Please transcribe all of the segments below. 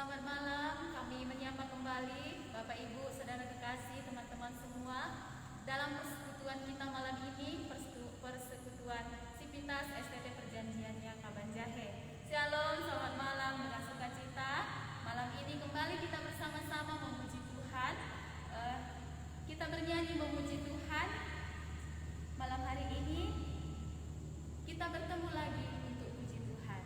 Selamat malam, kami menyapa kembali Bapak Ibu, Saudara kekasih, teman-teman semua dalam persekutuan kita malam ini, persekutuan Sivitas STT Perjanjian yang Kabanjahe. Shalom, selamat malam dengan sukacita. Malam ini kembali kita bersama-sama memuji Tuhan. Kita bernyanyi memuji Tuhan. Malam hari ini kita bertemu lagi untuk puji Tuhan.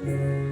Jangan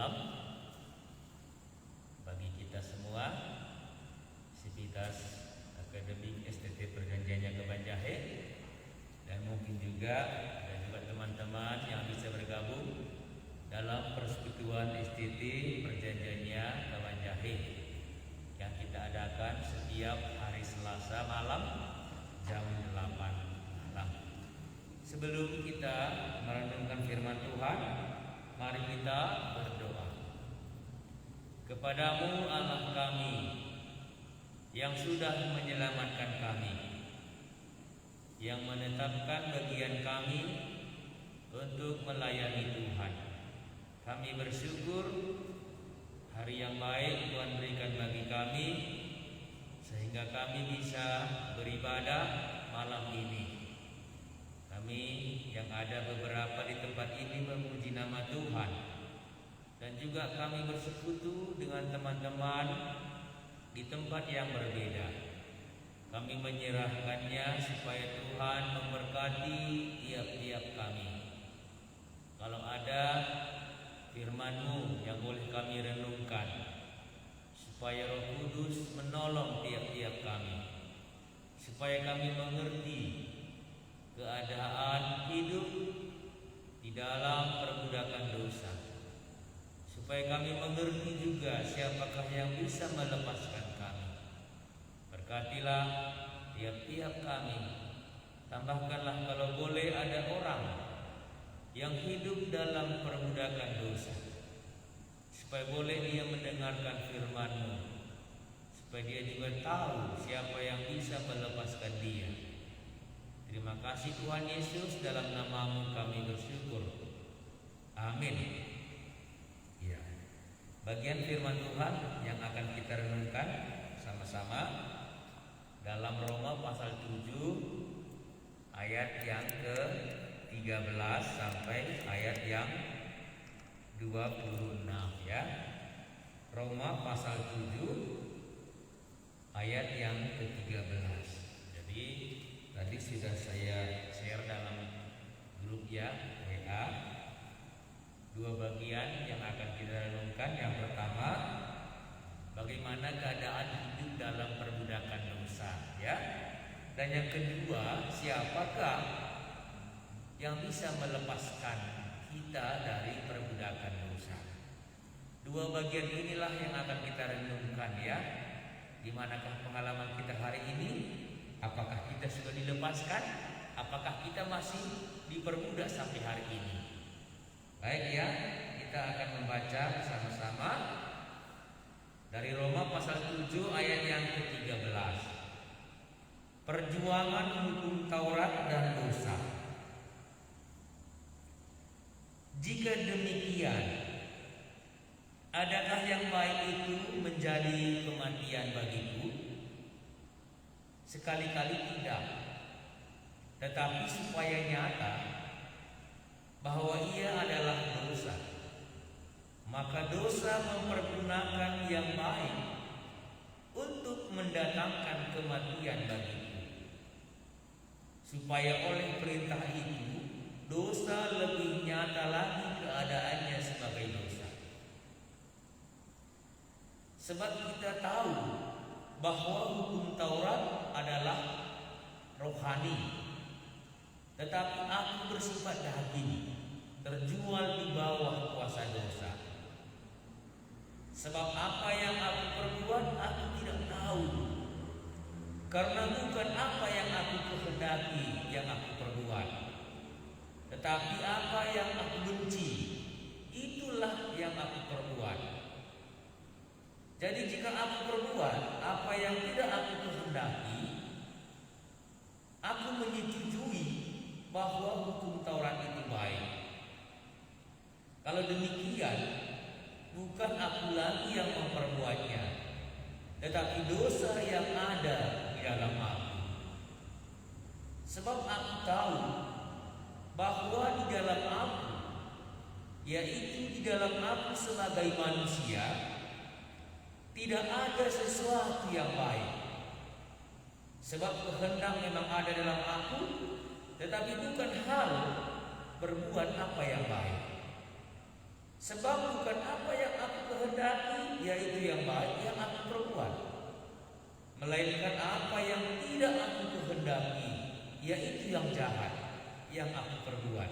malam bagi kita semua Sivitas Akademik STT Perjanjiannya Kebanjahe, dan mungkin juga teman-teman yang bisa bergabung dalam persekutuan STT Perjanjiannya Kebanjahe yang kita adakan setiap hari Selasa malam jam 8 malam. Sebelum kita merenungkan firman Tuhan, mari kita berdoa. Kepadamu Allah kami yang sudah menyelamatkan kami, yang menetapkan bagian kami untuk melayani Tuhan. Kami bersyukur hari yang baik Tuhan berikan bagi kami, sehingga kami bisa beribadah malam ini. Kami yang ada beberapa di tempat ini memuji nama Tuhan, dan juga kami bersekutu dengan teman-teman di tempat yang berbeda. Kami menyerahkannya supaya Tuhan memberkati tiap-tiap kami. Kalau ada firman-Mu yang boleh kami renungkan, supaya Roh Kudus menolong tiap-tiap kami, supaya kami mengerti keadaan hidup di dalam perbudakan dosa, supaya kami mengerti juga siapakah yang bisa melepaskan kami. Berkatilah tiap-tiap kami. Tambahkanlah kalau boleh ada orang yang hidup dalam perbudakan dosa, supaya boleh dia mendengarkan firman-Mu, supaya dia juga tahu siapa yang bisa melepaskan dia. Terima kasih Tuhan Yesus, dalam nama-Mu kami bersyukur. Amin. Ya. Bagian firman Tuhan yang akan kita renungkan sama-sama dalam Roma pasal 7 ayat yang ke-13 sampai ayat yang 26 ya. Roma pasal 7 ayat yang ke-13. Jadi tadi sudah saya share dalam grup ya WA dua bagian yang akan kita renungkan. Yang pertama, bagaimana keadaan hidup dalam perbudakan dosa ya. Dan yang kedua, siapakah yang bisa melepaskan kita dari perbudakan dosa. Dua bagian inilah yang akan kita renungkan ya. Di manakah pengalaman kita hari ini? Apakah kita sudah dilepaskan? Apakah kita masih diperbudak sampai hari ini? Baik ya, kita akan membaca bersama-sama dari Roma pasal 7 ayat yang ke-13. Perjuangan hukum Taurat dan dosa. Jika demikian, adakah yang baik itu menjadi kematian bagiku? Sekali-kali tidak. Tetapi supaya nyata bahwa ia adalah dosa, maka dosa mempergunakan yang baik untuk mendatangkan kematian bagiku, supaya oleh perintah itu dosa lebih nyata lagi keadaannya sebagai dosa. Sebab kita tahu bahwa hukum Taurat adalah rohani, tetapi aku bersifat daging, terjual di bawah kuasa dosa. Sebab apa yang aku perbuat aku tidak tahu, karena bukan apa yang aku kehendaki yang aku perbuat, tetapi apa yang aku benci, itulah yang aku perbuat. Jadi jika aku perbuat apa yang tidak aku kehendaki, aku menyetujui bahwa hukum Taurat itu baik. Kalau demikian, bukan aku lagi yang memperbuatnya, tetapi dosa yang ada di dalam aku. Sebab aku tahu bahwa di dalam aku, yaitu di dalam aku sebagai manusia, tidak ada sesuatu yang baik. Sebab kehendak memang ada dalam aku, tetapi bukan hal berbuat apa yang baik. Sebab bukan apa yang aku kehendaki, yaitu yang baik yang aku perbuat, melainkan apa yang tidak aku kehendaki, yaitu yang jahat yang aku perbuat.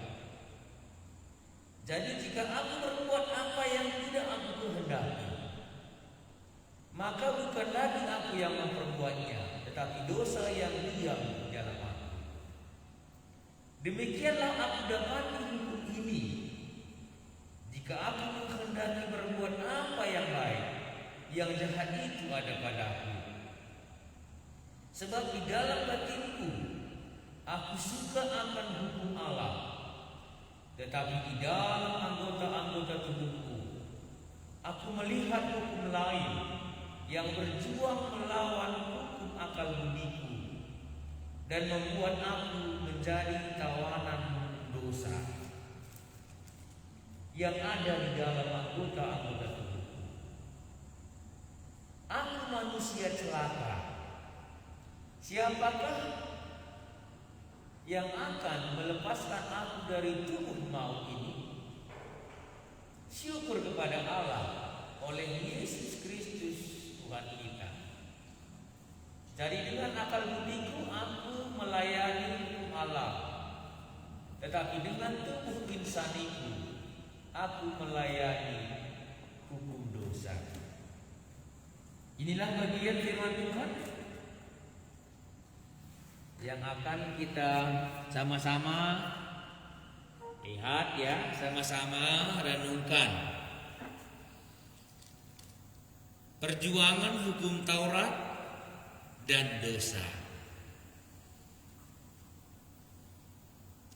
Jadi jika aku berbuat apa yang tidak aku kehendaki, maka bukan lagi aku yang memperbuatnya, tetapi dosa yang diam dalam aku. Demikianlah aku dapati hukum ini: jika aku menghendaki berbuat apa yang baik, yang jahat itu ada padaku. Sebab di dalam batinku aku suka akan hukum Allah, tetapi di dalam anggota-anggota tubuhku aku melihat hukum lain yang berjuang melawan hukum akal budiku dan membuat aku menjadi tawanan dosa yang ada di dalam anggota-anggota tubuhku. Aku manusia celaka. Siapakah yang akan melepaskan aku dari tubuh maut ini? Syukur kepada Allah oleh Yesus Kristus Tuhan kita. Jadi dengan akal budiku aku melayani hukum Allah, tetapi dengan tubuh insaniku aku melayani hukum dosa. Inilah bagian firman Tuhan yang akan kita sama-sama lihat ya, sama-sama renungkan. Perjuangan hukum Taurat dan dosa.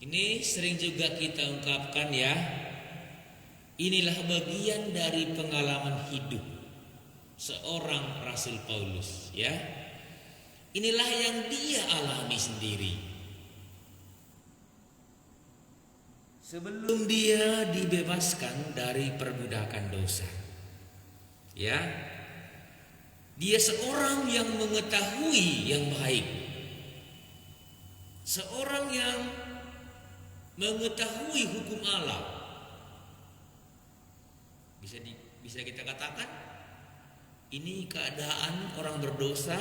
Ini sering juga kita ungkapkan ya. Inilah bagian dari pengalaman hidup seorang Rasul Paulus ya. Inilah yang dia alami sendiri. Sebelum dia dibebaskan dari perbudakan dosa. Ya. Dia seorang yang mengetahui yang baik. Seorang yang mengetahui hukum Allah. Bisa kita katakan ini keadaan orang berdosa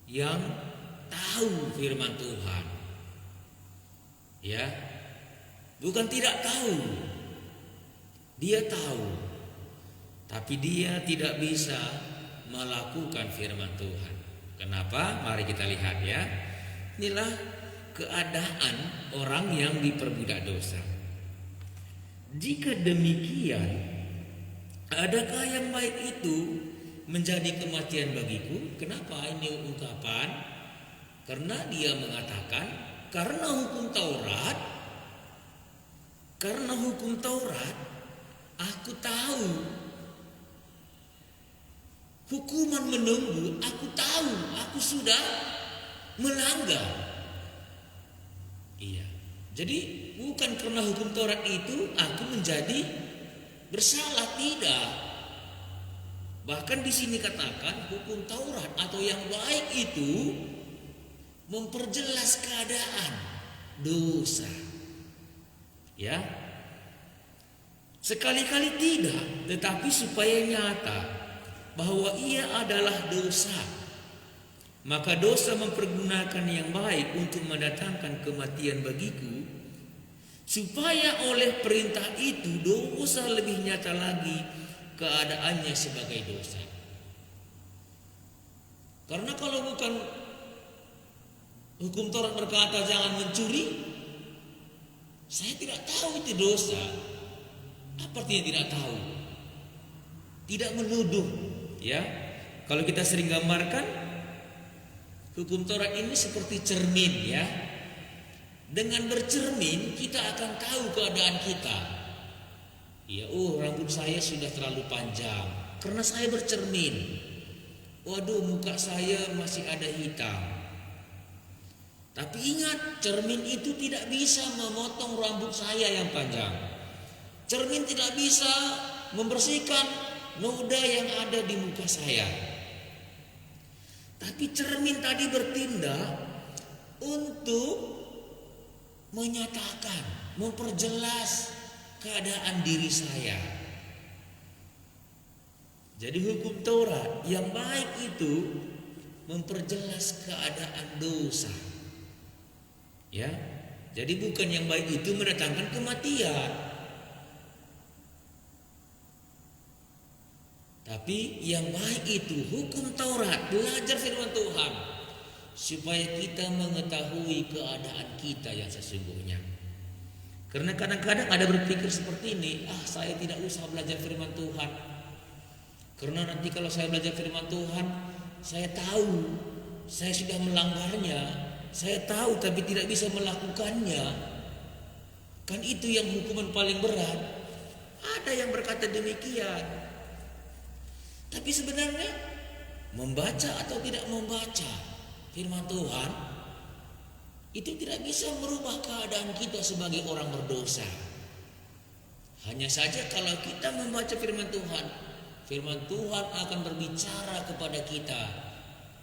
yang tahu firman Tuhan. Ya. Bukan tidak tahu. Dia tahu. Tapi dia tidak bisa melakukan firman Tuhan. Kenapa? Mari kita lihat ya. Inilah keadaan orang yang diperbudak dosa. Jika demikian, adakah yang baik itu menjadi kematian bagiku? Kenapa ini ungkapan? Karena dia mengatakan karena hukum Taurat aku tahu hukuman menunggu, aku tahu aku sudah melanggar. Iya. Jadi bukan karena hukum Taurat itu aku menjadi bersalah, tidak. Bahkan di sini katakan hukum Taurat atau yang baik itu memperjelas keadaan dosa. Ya. Sekali-kali tidak, tetapi supaya nyata bahwa ia adalah dosa. Maka dosa mempergunakan yang baik untuk mendatangkan kematian bagiku, supaya oleh perintah itu dosa lebih nyata lagi keadaannya sebagai dosa. Karena kalau bukan hukum Taurat berkata jangan mencuri, saya tidak tahu itu dosa. Apa artinya tidak tahu? Tidak menuduh, ya. Kalau kita sering gambarkan hukum Taurat ini seperti cermin, ya. Dengan bercermin kita akan tahu keadaan kita. Ya, rambut saya sudah terlalu panjang karena saya bercermin. Waduh, muka saya masih ada hitam. Tapi ingat, cermin itu tidak bisa memotong rambut saya yang panjang. Cermin tidak bisa membersihkan noda yang ada di muka saya. Tapi cermin tadi bertindak untuk menyatakan, memperjelas keadaan diri saya. Jadi hukum Taurat yang baik itu memperjelas keadaan dosa. Ya. Jadi bukan yang baik itu mendatangkan kematian. Tapi yang baik itu hukum Taurat, belajar firman Tuhan supaya kita mengetahui keadaan kita yang sesungguhnya. Karena kadang-kadang ada berpikir seperti ini, saya tidak usah belajar firman Tuhan. Karena nanti kalau saya belajar firman Tuhan, saya tahu saya sudah melanggarnya, saya tahu tapi tidak bisa melakukannya. Kan itu yang hukuman paling berat. Ada yang berkata demikian. Tapi sebenarnya membaca atau tidak membaca firman Tuhan itu tidak bisa merubah keadaan kita sebagai orang berdosa. Hanya saja kalau kita membaca firman Tuhan akan berbicara kepada kita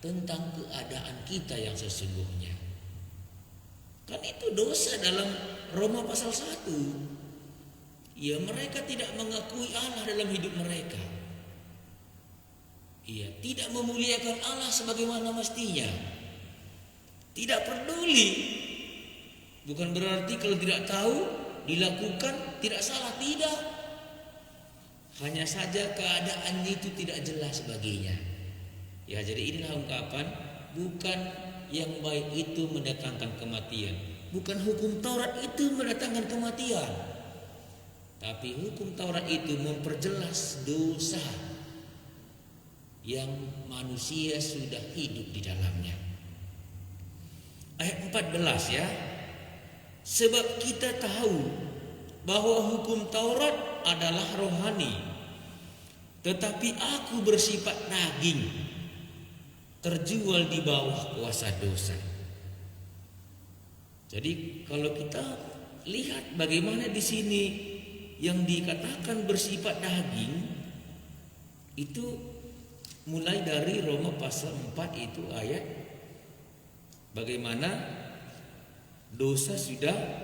tentang keadaan kita yang sesungguhnya. Kan itu dosa dalam Roma pasal 1. Ya, mereka tidak mengakui Allah dalam hidup mereka. Iya, tidak memuliakan Allah sebagaimana mestinya. Tidak peduli. Bukan berarti kalau tidak tahu dilakukan tidak salah, tidak. Hanya saja keadaannya itu tidak jelas baginya. Ya, jadi inilah ungkapan bukan yang baik itu mendatangkan kematian. Bukan hukum Taurat itu mendatangkan kematian. Tapi hukum Taurat itu memperjelas dosa yang manusia sudah hidup di dalamnya. Ayat 14 ya. Sebab kita tahu bahwa hukum Taurat adalah rohani, tetapi aku bersifat daging, terjual di bawah kuasa dosa. Jadi kalau kita lihat bagaimana di sini yang dikatakan bersifat daging itu mulai dari Roma pasal 4 itu ayat bagaimana dosa sudah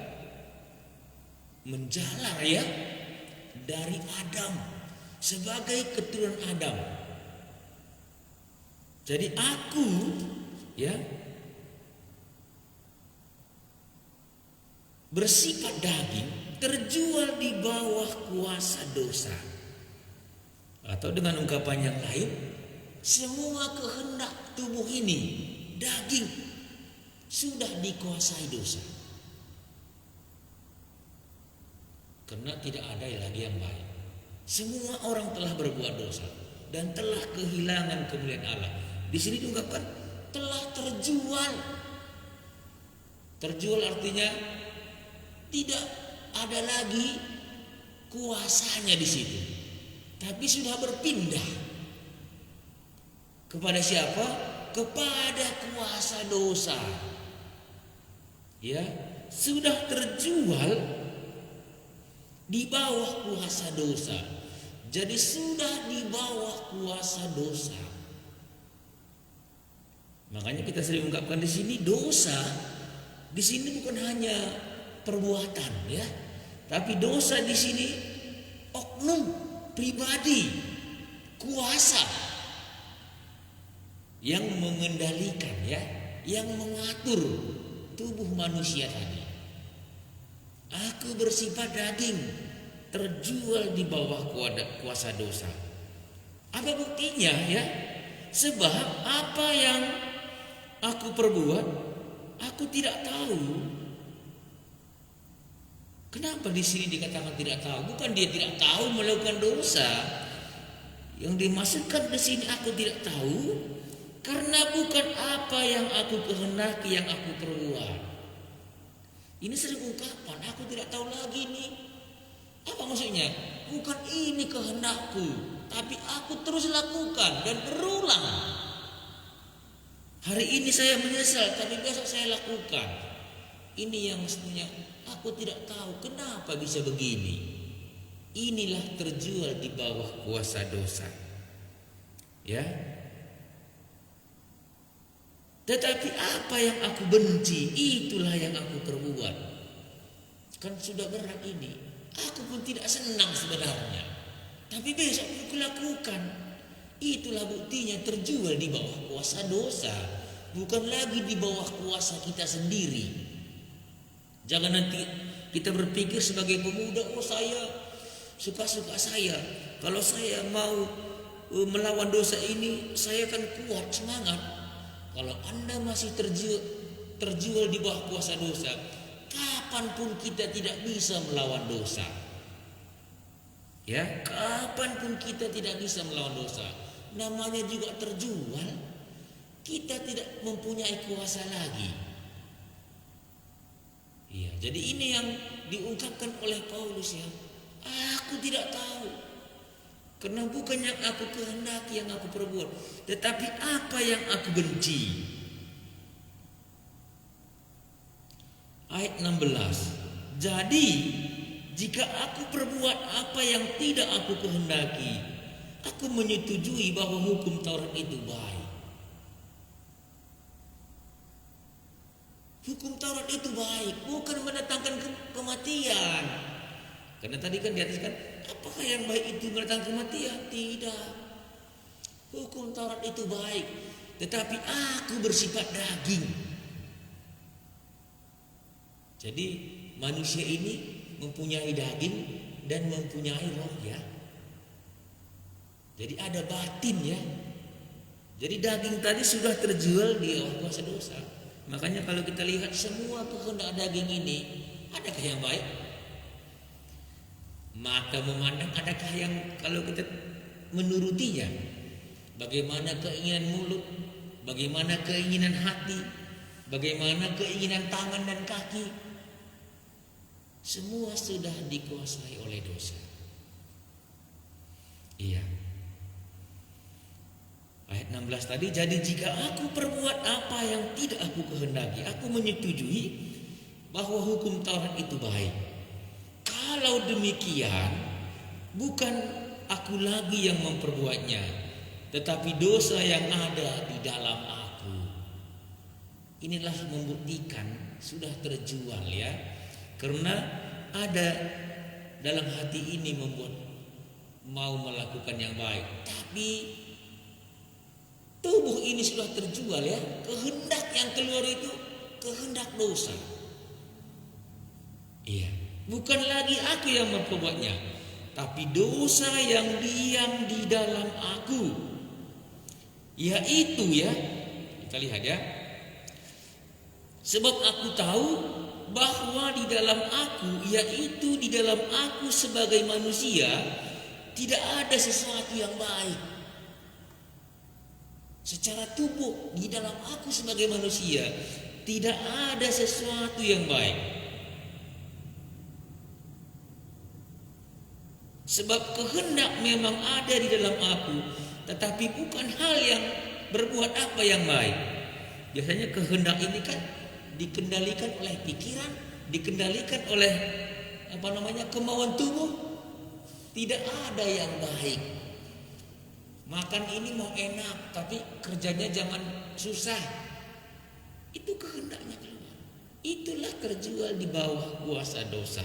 menjalar ya dari Adam sebagai keturunan Adam. Jadi aku ya bersifat daging, terjual di bawah kuasa dosa. Atau dengan ungkapan yang lain, semua kehendak tubuh ini, daging, sudah dikuasai dosa. Karena tidak ada lagi yang baik. Semua orang telah berbuat dosa dan telah kehilangan kemuliaan Allah. Di sini diungkapkan telah terjual. Terjual artinya tidak ada lagi kuasanya di situ, tapi sudah berpindah kepada siapa? Kepada kuasa dosa. Ya, sudah terjual di bawah kuasa dosa. Jadi sudah di bawah kuasa dosa. Makanya kita sering ungkapkan di sini dosa. Di sini bukan hanya perbuatan ya, tapi dosa di sini oknum pribadi, kuasa yang mengendalikan ya, yang mengatur tubuh manusia tadi. Aku bersifat daging, terjual di bawah kuasa dosa. Apa buktinya ya? Sebab apa yang aku perbuat, aku tidak tahu. Kenapa di sini dikatakan tidak tahu? Bukan dia tidak tahu melakukan dosa. Yang dimaksudkan di sini aku tidak tahu karena bukan apa yang aku kehendaki yang aku perbuat. Ini sering ungkapan, aku tidak tahu lagi nih. Apa maksudnya? Bukan ini kehendakku, tapi aku terus lakukan dan berulang. Hari ini saya menyesal, tapi besok saya lakukan. Ini yang mestinya aku tidak tahu kenapa bisa begini. Inilah terjual di bawah kuasa dosa. Ya. Tetapi apa yang aku benci, itulah yang aku perbuat. Kan sudah berat ini. Aku pun tidak senang sebenarnya, tapi besok aku lakukan. Itulah buktinya terjual di bawah kuasa dosa, bukan lagi di bawah kuasa kita sendiri. Jangan nanti kita berpikir sebagai pemuda, oh saya suka-suka saya. Kalau saya mau melawan dosa ini, saya akan kuat, semangat. Kalau Anda masih terjual di bawah kuasa dosa, kapanpun kita tidak bisa melawan dosa. Ya, kapanpun kita tidak bisa melawan dosa. Namanya juga terjual. Kita tidak mempunyai kuasa lagi. Iya, jadi ini yang diungkapkan oleh Paulus ya. Aku tidak tahu. Karena bukan yang aku kehendaki yang aku perbuat, tetapi apa yang aku benci. Ayat 16. Jadi jika aku perbuat apa yang tidak aku kehendaki, aku menyetujui bahwa hukum Taurat itu baik. Hukum Taurat itu baik, bukan mendatangkan kematian. Karena tadi kan di atas kan, apakah yang baik itu mendatangkan kematian? Tidak. Hukum Taurat itu baik, tetapi aku bersifat daging. Jadi manusia ini mempunyai daging dan mempunyai roh ya. Jadi ada batin ya. Jadi daging tadi sudah terjual di bawah kuasa dosa. Makanya kalau kita lihat semua kehendak daging ini, adakah yang baik? Mata memandang, adakah yang kalau kita menurutinya? Bagaimana keinginan mulut, bagaimana keinginan hati, bagaimana keinginan tangan dan kaki, semua sudah dikuasai oleh dosa. Iya. Ayat 16 tadi, jadi jika aku perbuat apa yang tidak aku kehendaki, aku menyetujui bahwa hukum Taurat itu baik. Kalau demikian, bukan aku lagi yang memperbuatnya, tetapi dosa yang ada di dalam aku. Inilah membuktikan sudah terjual ya. Karena ada dalam hati ini membuat mau melakukan yang baik, tapi tubuh ini sudah terjual ya. Kehendak yang keluar itu kehendak dosa. Iya, bukan lagi aku yang memperbuatnya, tapi dosa yang diam di dalam aku. Yaitu ya, kita lihat ya. Sebab aku tahu bahwa di dalam aku, yaitu di dalam aku sebagai manusia, tidak ada sesuatu yang baik. Secara tubuh di dalam aku sebagai manusia tidak ada sesuatu yang baik. Sebab kehendak memang ada di dalam aku, tetapi bukan hal yang berbuat apa yang baik. Biasanya kehendak ini kan dikendalikan oleh pikiran, dikendalikan oleh kemauan tubuh. Tidak ada yang baik. Makan ini mau enak, tapi kerjanya jangan susah. Itu kehendaknya keluar. Itulah terjual di bawah kuasa dosa.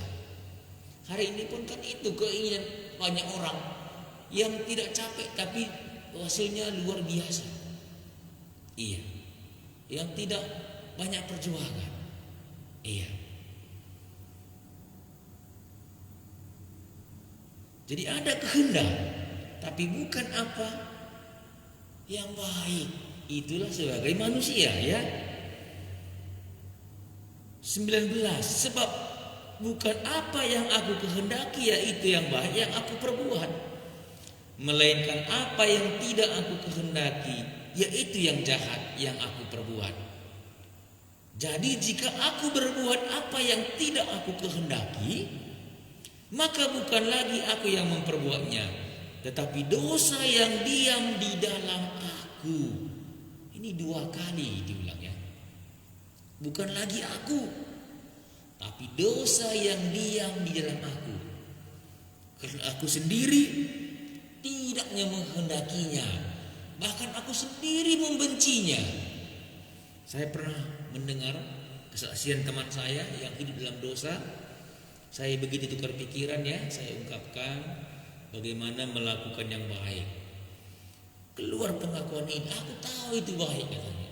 Hari ini pun kan itu keinginan banyak orang yang tidak capek tapi hasilnya luar biasa. Iya. Yang tidak banyak perjuangan. Iya. Jadi ada kehendak, tapi bukan apa yang baik. Itulah sebagai manusia ya. 19. Sebab bukan apa yang aku kehendaki yaitu yang baik yang aku perbuat, melainkan apa yang tidak aku kehendaki yaitu yang jahat yang aku perbuat. Jadi jika aku berbuat apa yang tidak aku kehendaki, maka bukan lagi aku yang memperbuatnya, tetapi dosa yang diam di dalam aku. Ini 2 kali diulang ya. Bukan lagi aku, tapi dosa yang diam di dalam aku. Karena aku sendiri tidaknya menghendakinya, bahkan aku sendiri membencinya. Saya pernah mendengar kesaksian teman saya yang hidup dalam dosa. Saya begitu tukar pikiran ya, saya ungkapkan bagaimana melakukan yang baik. Keluar pengakuan ini, aku tahu itu baik katanya,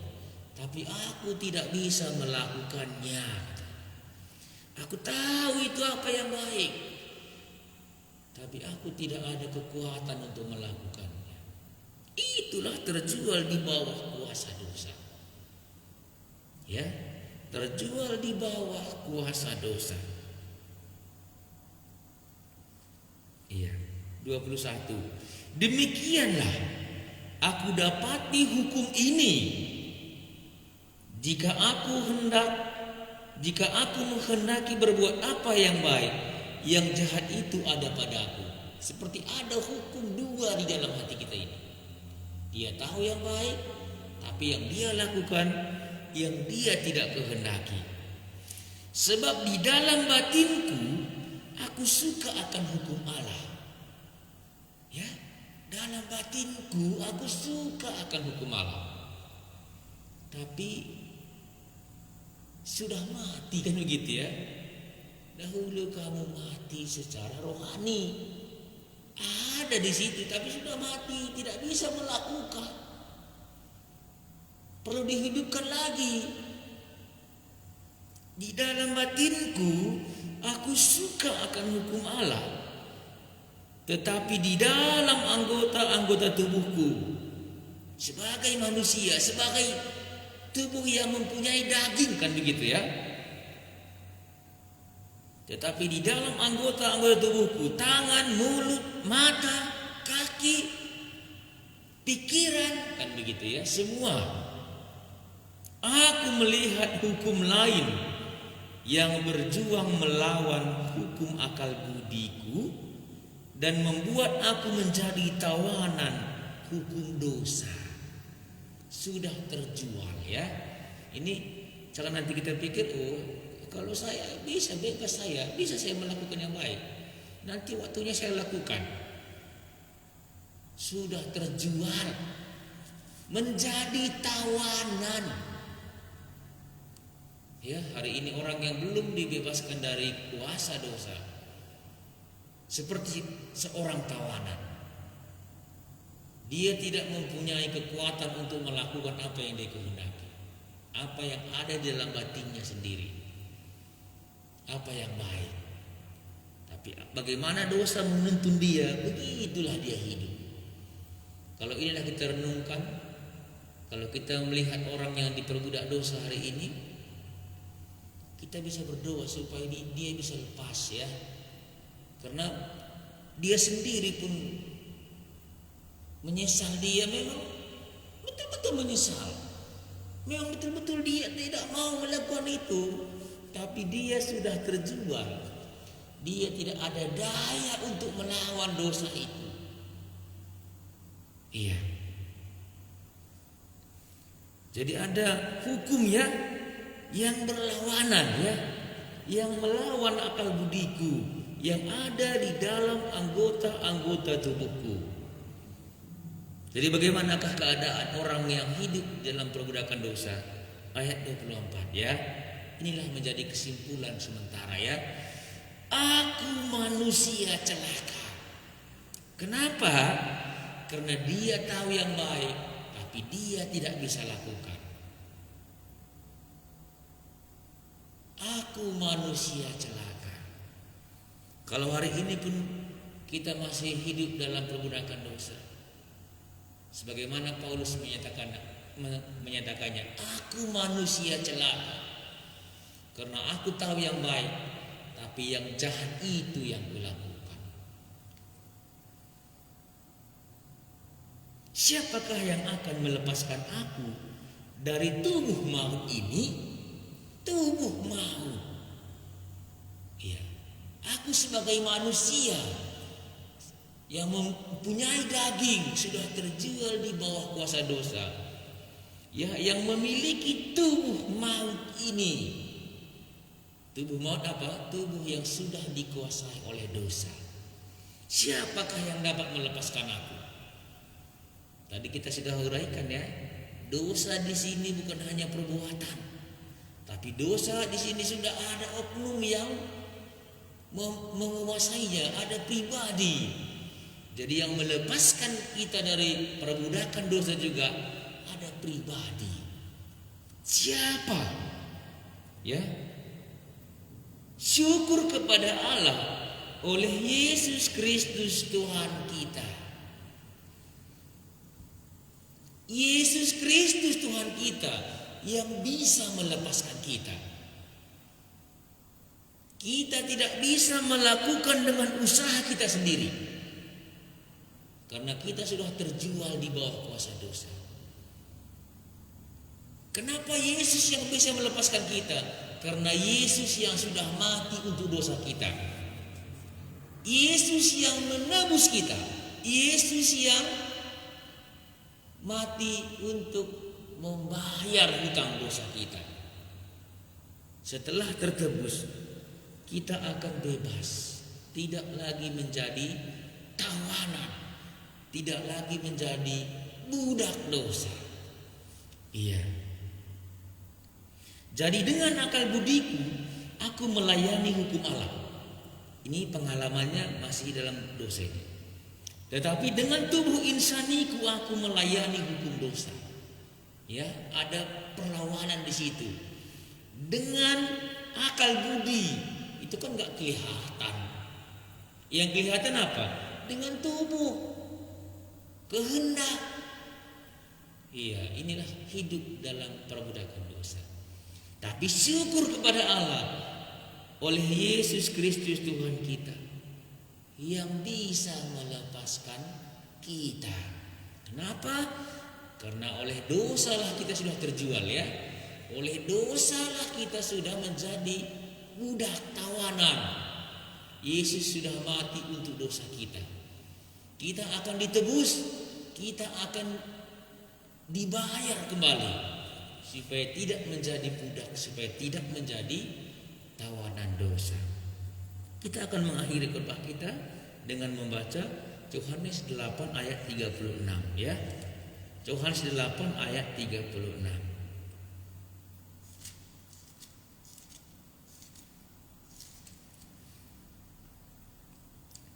tapi aku tidak bisa melakukannya. Aku tahu itu apa yang baik, tapi aku tidak ada kekuatan untuk melakukannya. Itulah terjual di bawah kuasa dosa. Ya, terjual di bawah kuasa dosa. Iya, 21. Demikianlah aku dapati hukum ini, jika aku menghendaki berbuat apa yang baik, yang jahat itu ada padaku. Seperti ada hukum dua di dalam hati kita ini. Dia tahu yang baik, tapi yang dia lakukan yang dia tidak kehendaki. Sebab di dalam batinku aku suka akan hukum Allah. Ya, dalam batinku aku suka akan hukum Allah. Tapi sudah mati kan begitu ya. Dahulu kamu mati secara rohani. Ada di situ tapi sudah mati, tidak bisa melakukan. Perlu dihidupkan lagi. Di dalam batinku aku suka akan hukum Allah, tetapi di dalam anggota-anggota tubuhku, sebagai manusia, sebagai tubuh yang mempunyai daging kan begitu ya. Tetapi di dalam anggota-anggota tubuhku, tangan, mulut, mata, kaki, pikiran kan begitu ya, semua. Aku melihat hukum lain yang berjuang melawan hukum akal budiku dan membuat aku menjadi tawanan hukum dosa. Sudah terjual ya. Ini jangan nanti kita pikir, oh kalau saya bisa bebas, bisa saya melakukan yang baik, nanti waktunya saya lakukan. Sudah terjual menjadi tawanan. Ya, hari ini orang yang belum dibebaskan dari kuasa dosa seperti seorang tawanan. Dia tidak mempunyai kekuatan untuk melakukan apa yang dia kehendaki, apa yang ada di dalam batinnya sendiri, apa yang baik. Tapi bagaimana dosa menuntun dia, begitulah dia hidup. Kalau inilah kita renungkan, kalau kita melihat orang yang diperbudak dosa hari ini, kita bisa berdoa supaya dia bisa lepas ya. Karena dia sendiri pun menyesal, dia memang betul-betul menyesal. Memang betul-betul dia tidak mau melakukan itu, tapi dia sudah terjual. Dia tidak ada daya untuk melawan dosa itu. Iya. Jadi ada hukum ya yang berlawanan ya, yang melawan akal budiku, yang ada di dalam anggota-anggota tubuhku. Jadi bagaimanakah keadaan orang yang hidup dalam perbudakan dosa? Ayat 24 ya. Inilah menjadi kesimpulan sementara ya. Aku manusia celaka. Kenapa? Karena dia tahu yang baik, tapi dia tidak bisa lakukan. Aku manusia celaka. Kalau hari ini pun kita masih hidup dalam perbudakan dosa, sebagaimana Paulus menyatakannya, aku manusia celaka. Karena aku tahu yang baik, tapi yang jahat itu yang kulakukan. Siapakah yang akan melepaskan aku dari tubuh maut ini? Tubuh maut. Ya, aku sebagai manusia yang mempunyai daging sudah terjual di bawah kuasa dosa. Ya, yang memiliki tubuh maut ini. Tubuh maut apa? Tubuh yang sudah dikuasai oleh dosa. Siapakah yang dapat melepaskan aku? Tadi kita sudah uraikan ya. Dosa di sini bukan hanya perbuatan, tapi dosa di sini sudah ada oknum yang menguasainya, ada pribadi. Jadi yang melepaskan kita dari perbudakan dosa juga ada pribadi. Siapa? Ya. Syukur kepada Allah oleh Yesus Kristus Tuhan kita. Yesus Kristus Tuhan kita yang bisa melepaskan kita. Kita tidak bisa melakukan dengan usaha kita sendiri. Karena kita sudah terjual di bawah kuasa dosa. Kenapa Yesus yang bisa melepaskan kita? Karena Yesus yang sudah mati untuk dosa kita. Yesus yang menebus kita. Yesus yang mati untuk membayar hutang dosa kita. Setelah tertebus, kita akan bebas. Tidak lagi menjadi tawanan. Tidak lagi menjadi budak dosa. Iya. Jadi dengan akal budiku aku melayani hukum Allah. Ini pengalamannya masih dalam dosa ini. Tetapi dengan tubuh insaniku aku melayani hukum dosa. Ya, ada perlawanan di situ. Dengan akal budi itu kan nggak kelihatan. Yang kelihatan apa? Dengan tubuh. Kehendak. Iya, inilah hidup dalam perbudakan dosa. Tapi syukur kepada Allah oleh Yesus Kristus Tuhan kita yang bisa melepaskan kita. Kenapa? Karena oleh dosalah kita sudah terjual, ya. Oleh dosalah kita sudah menjadi budak tawanan. Yesus sudah mati untuk dosa kita. Kita akan ditebus, kita akan dibayar kembali supaya tidak menjadi budak, supaya tidak menjadi tawanan dosa. Kita akan mengakhiri khotbah kita dengan membaca Yohanes 8 ayat 36, ya. Yohanes 8 ayat 36.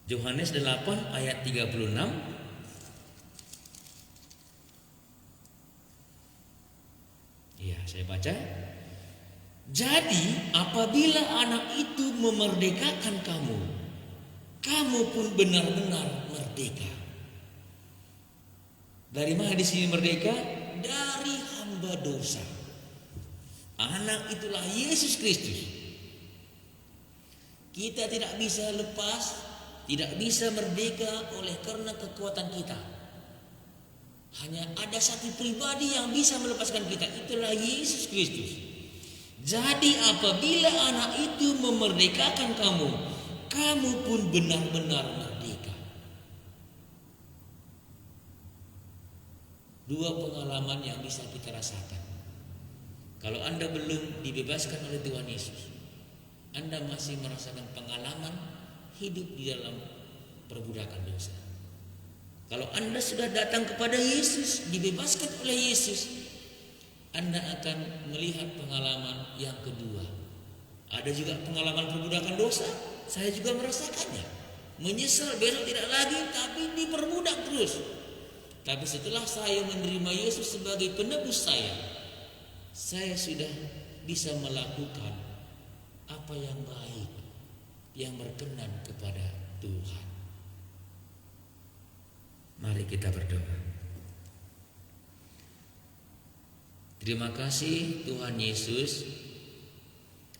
Yohanes 8 ayat 36. Ya, saya baca. Jadi apabila anak itu memerdekakan kamu, kamu pun benar-benar merdeka. Dari mana di sini merdeka? Dari hamba dosa. Anak itulah Yesus Kristus. Kita tidak bisa lepas, tidak bisa merdeka oleh karena kekuatan kita. Hanya ada satu pribadi yang bisa melepaskan kita, itulah Yesus Kristus. Jadi apabila anak itu memerdekakan kamu, kamu pun benar-benar merdeka. Dua pengalaman yang bisa kita rasakan. Kalau Anda belum dibebaskan oleh Tuhan Yesus, Anda masih merasakan pengalaman hidup di dalam perbudakan dosa. Kalau Anda sudah datang kepada Yesus, dibebaskan oleh Yesus, Anda akan melihat pengalaman yang kedua. Ada juga pengalaman perbudakan dosa, saya juga merasakannya. Menyesal besok tidak lagi, tapi diperbudak terus. Tapi setelah saya menerima Yesus sebagai penebus saya sudah bisa melakukan apa yang baik, yang berkenan kepada Tuhan. Mari kita berdoa. Terima kasih Tuhan Yesus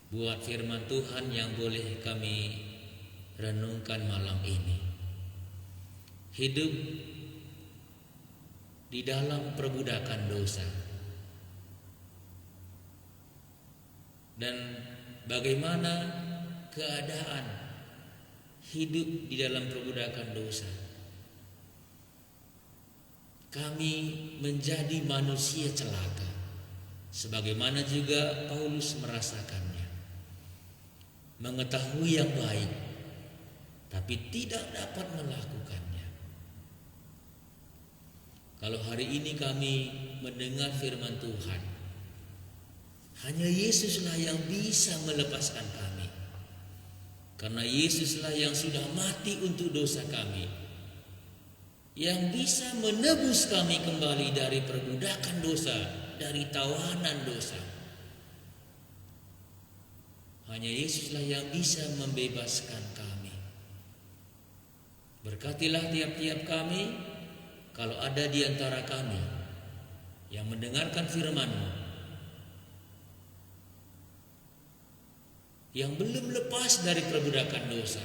buat firman Tuhan yang boleh kami renungkan malam ini. Hidup di dalam perbudakan dosa. Dan bagaimana keadaan hidup di dalam perbudakan dosa. Kami menjadi manusia celaka, sebagaimana juga Paulus merasakannya. Mengetahui yang baik, tapi tidak dapat melakukannya. Kalau hari ini kami mendengar firman Tuhan, hanya Yesuslah yang bisa melepaskan kami. Karena Yesuslah yang sudah mati untuk dosa kami, yang bisa menebus kami kembali dari perbudakan dosa, dari tawanan dosa. Hanya Yesuslah yang bisa membebaskan kami. Berkatilah tiap-tiap kami, kalau ada di antara kami yang mendengarkan firman-Mu, yang belum lepas dari perbudakan dosa,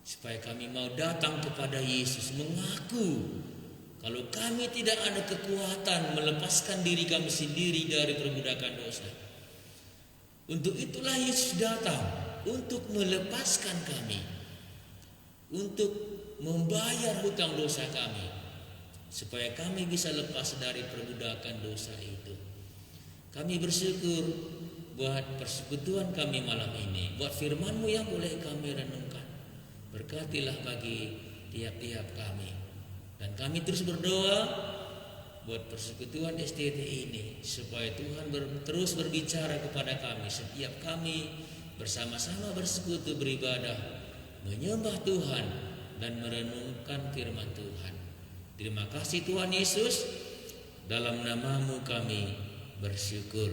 supaya kami mau datang kepada Yesus, mengaku kalau kami tidak ada kekuatan melepaskan diri kami sendiri dari perbudakan dosa. Untuk itulah Yesus datang, untuk melepaskan kami, untuk membayar hutang dosa kami, supaya kami bisa lepas dari perbudakan dosa itu. Kami bersyukur buat persekutuan kami malam ini, buat firman-Mu yang boleh kami renungkan. Berkatilah bagi tiap-tiap kami. Dan kami terus berdoa buat persekutuan STT ini, supaya Tuhan terus berbicara kepada kami setiap kami bersama-sama bersekutu, beribadah, menyembah Tuhan dan merenungkan firman Tuhan. Terima kasih Tuhan Yesus, dalam nama-Mu kami bersyukur.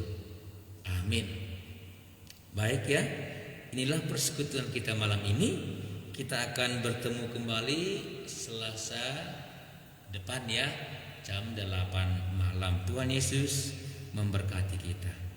Amin. Baik ya, inilah persekutuan kita malam ini. Kita akan bertemu kembali Selasa depan ya, jam 8 malam. Tuhan Yesus memberkati kita.